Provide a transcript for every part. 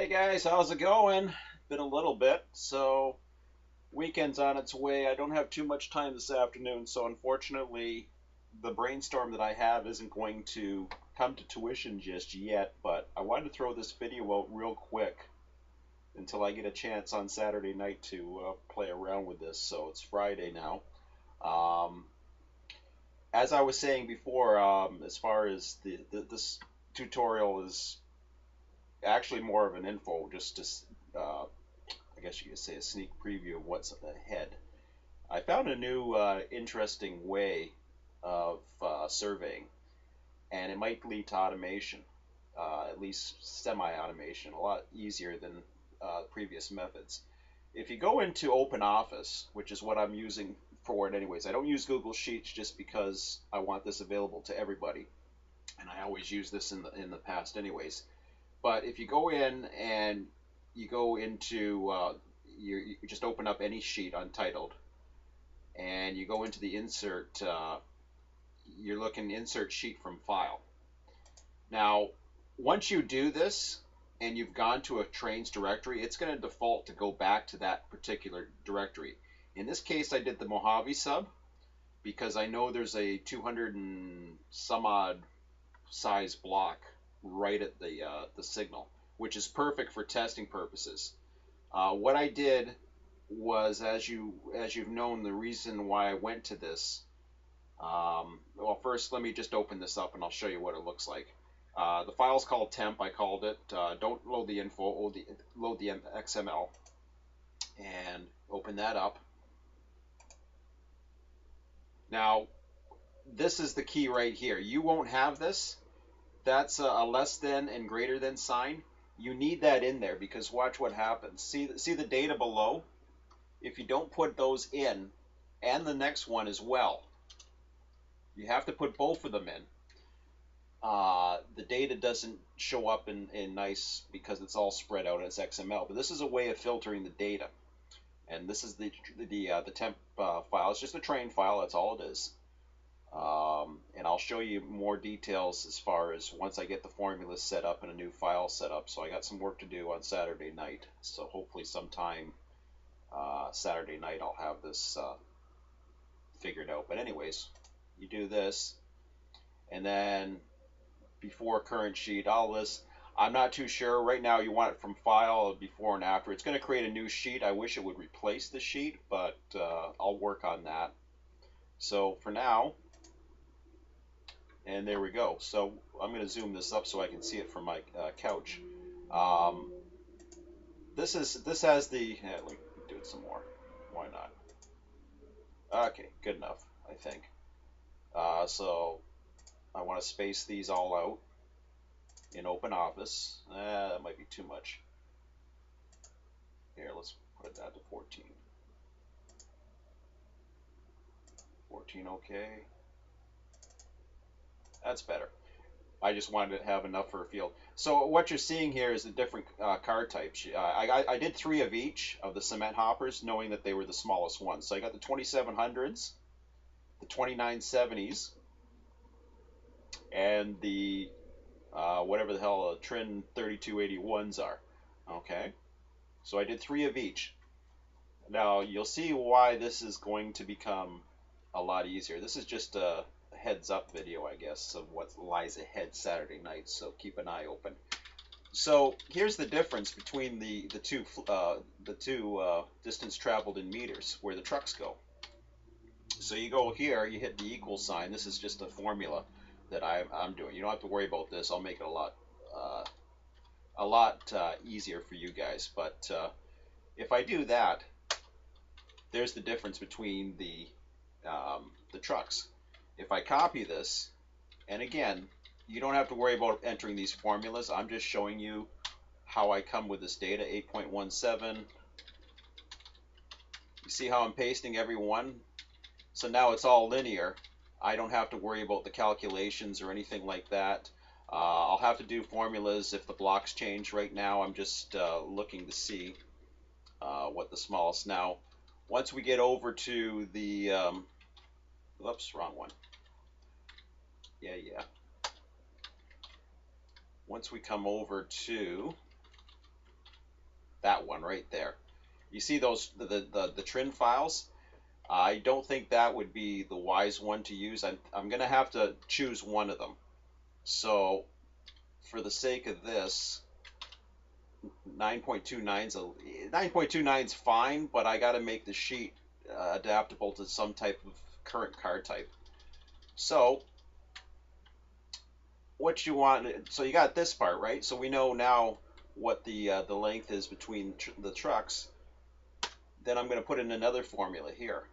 Hey guys, how's it going? Been a little bit, so weekend's on its way. I don't have too much time this afternoon, so unfortunately, the brainstorm that I have isn't going to come to tuition just yet. But I wanted to throw this video out real quick until I get a chance on Saturday night to play around with this. So it's Friday now. Um, as I was saying before, as far as this tutorial is actually more of an info, just to I guess you could say a sneak preview of what's ahead. I found a new interesting way of surveying, and it might lead to automation, at least semi-automation, a lot easier than previous methods. If you go into Open Office, which is what I'm using for it anyways, I don't use Google Sheets just because I want this available to everybody, and I always use this in the past anyways. But if you go in and you go into you just open up any sheet untitled, and you go into the insert. You're looking insert sheet from file. Now, once you do this and you've gone to a trains directory, it's going to default to go back to that particular directory. In this case, I did the Mojave sub because I know there's a 200 and some odd size block right at the signal, which is perfect for testing purposes. What I did was, as you've known, the reason why I went to this. Well, first let me just open this up and I'll show you what it looks like. The file's called temp. I called it. Don't load the info. Load the XML and open that up. Now, this is the key right here. You won't have this. That's a less than and greater than sign. You need that in there because watch what happens. See the data below? If you don't put those in, and the next one as well, you have to put both of them in. The data doesn't show up in nice because it's all spread out as XML. But this is a way of filtering the data, and this is the temp file. It's just a train file. That's all it is. And I'll show you more details as far as once I get the formulas set up and a new file set up. So I got some work to do on Saturday night. So hopefully sometime Saturday night I'll have this figured out. But anyways, you do this, and then before current sheet, all this. I'm not too sure. Right now you want it from file, before and after. It's going to create a new sheet. I wish it would replace the sheet, but I'll work on that. So for now, and there we go. So I'm going to zoom this up so I can see it from my couch. Um, this has the. Let me do it some more. Why not? Okay, good enough, I think. So I want to space these all out in Open Office. That might be too much. Here, let's put that to 14. 14, okay. That's better. I just wanted to have enough for a field. So what you're seeing here is the different car types. I did 3 of each of the cement hoppers, knowing that they were the smallest ones. So I got the 2700s, the 2970s, and the whatever the hell Trin 3281s are. Okay, so I did 3 of each. Now you'll see why this is going to become a lot easier. This is just a heads up video, I guess, of what lies ahead Saturday night, so keep an eye open. So here's the difference between the two distance traveled in meters where the trucks go. So you go here, you hit the equal sign. This is just a formula that I'm doing. You don't have to worry about this. I'll make it a lot easier for you guys. But if I do that, there's the difference between the trucks. If I copy this, and again, you don't have to worry about entering these formulas. I'm just showing you how I come with this data, 8.17. You see how I'm pasting every one? So now it's all linear. I don't have to worry about the calculations or anything like that. I'll have to do formulas if the blocks change. Right now I'm just looking to see what the smallest. Now, once we get over to the, whoops, wrong one. Yeah. Once we come over to that one right there. You see those the trim files? I don't think that would be the wise one to use. I'm going to have to choose one of them. So for the sake of this, 9.29 is fine, but I got to make the sheet adaptable to some type of current car type. So what you want, so you got this part, right? So we know now what the length is between the trucks. Then I'm going to put in another formula here.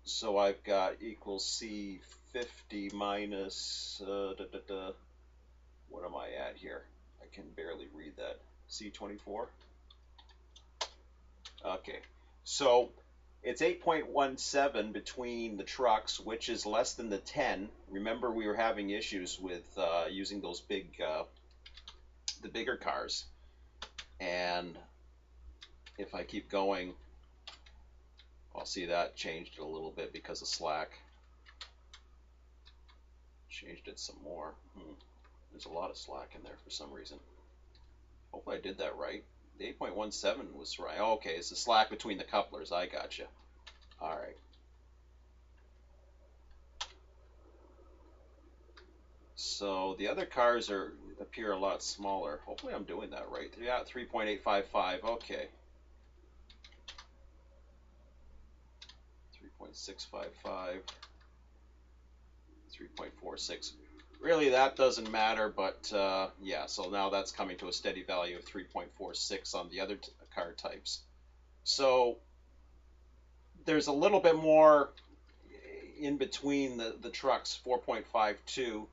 So I've got equals C50 minus, what am I at here? I can barely read that. C24? Okay. So it's 8.17 between the trucks, which is less than the 10. Remember, we were having issues with using those the bigger cars. And if I keep going, I'll see that changed it a little bit because of slack. Changed it some more. There's a lot of slack in there for some reason. Hopefully I did that right. The 8.17 was right. Oh, okay, it's the slack between the couplers. I gotcha. All right. So the other cars appear a lot smaller. Hopefully I'm doing that right. Yeah, 3.855. Okay. 3.655. 3.46. Really, that doesn't matter, but yeah, so now that's coming to a steady value of 3.46 on the other car types. So there's a little bit more in between the trucks, 4.52.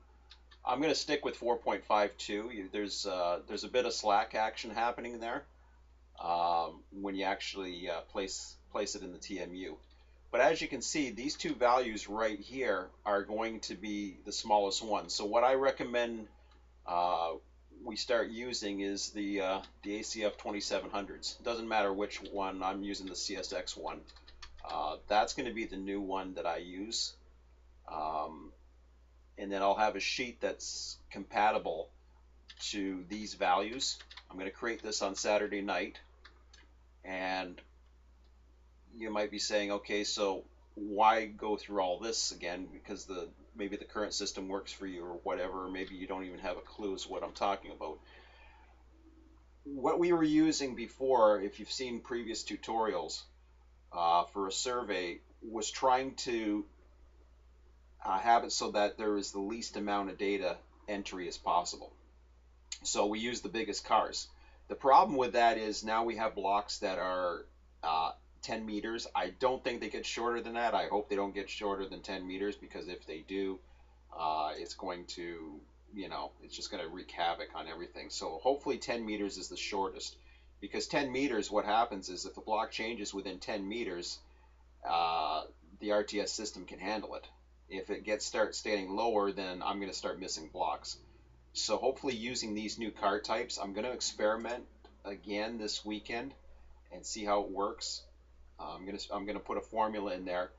I'm going to stick with 4.52. There's a bit of slack action happening there when you actually place it in the TMU. But as you can see, these two values right here are going to be the smallest ones. So what I recommend we start using is the ACF 2700s. Doesn't matter which one. I'm using the CSX one. That's going to be the new one that I use. And then I'll have a sheet that's compatible to these values. I'm going to create this on Saturday night. And you might be saying, okay, so why go through all this again? Because maybe the current system works for you or whatever. Or maybe you don't even have a clue as to what I'm talking about. What we were using before, if you've seen previous tutorials for a survey, was trying to have it so that there is the least amount of data entry as possible. So we use the biggest cars. The problem with that is now we have blocks that are 10 meters. I don't think they get shorter than that. I hope they don't get shorter than 10 meters, because if they do, it's going to, it's just going to wreak havoc on everything. So hopefully 10 meters is the shortest, because 10 meters, what happens is if the block changes within 10 meters, the RTS system can handle it. If it starts staying lower, then I'm going to start missing blocks. So hopefully using these new car types, I'm going to experiment again this weekend and see how it works. I'm gonna put a formula in there,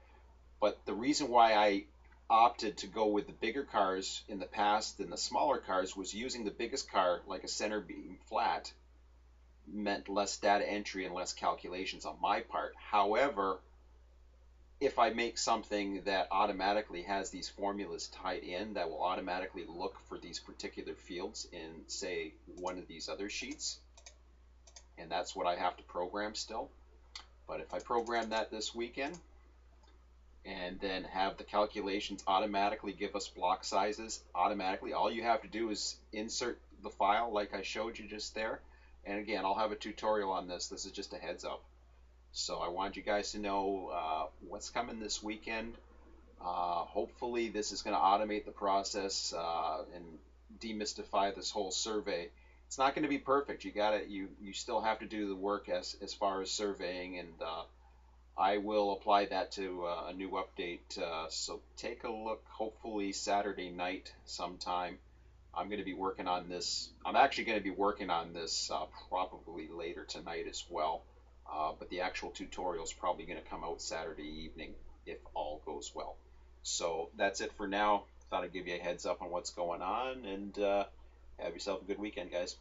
but the reason why I opted to go with the bigger cars in the past than the smaller cars was using the biggest car like a center beam flat meant less data entry and less calculations on my part. However, if I make something that automatically has these formulas tied in, that will automatically look for these particular fields in, say, one of these other sheets, and that's what I have to program still. But if I program that this weekend and then have the calculations automatically give us block sizes automatically, all you have to do is insert the file like I showed you just there. And again, I'll have a tutorial on this. This is just a heads up. So I want you guys to know what's coming this weekend. Hopefully this is going to automate the process and demystify this whole survey. It's not going to be perfect. You still have to do the work as far as surveying, and I will apply that to a new update. So take a look. Hopefully Saturday night sometime. I'm going to be working on this. I'm actually going to be working on this probably later tonight as well. But the actual tutorial is probably going to come out Saturday evening if all goes well. So that's it for now. Thought I'd give you a heads up on what's going on, and have yourself a good weekend, guys.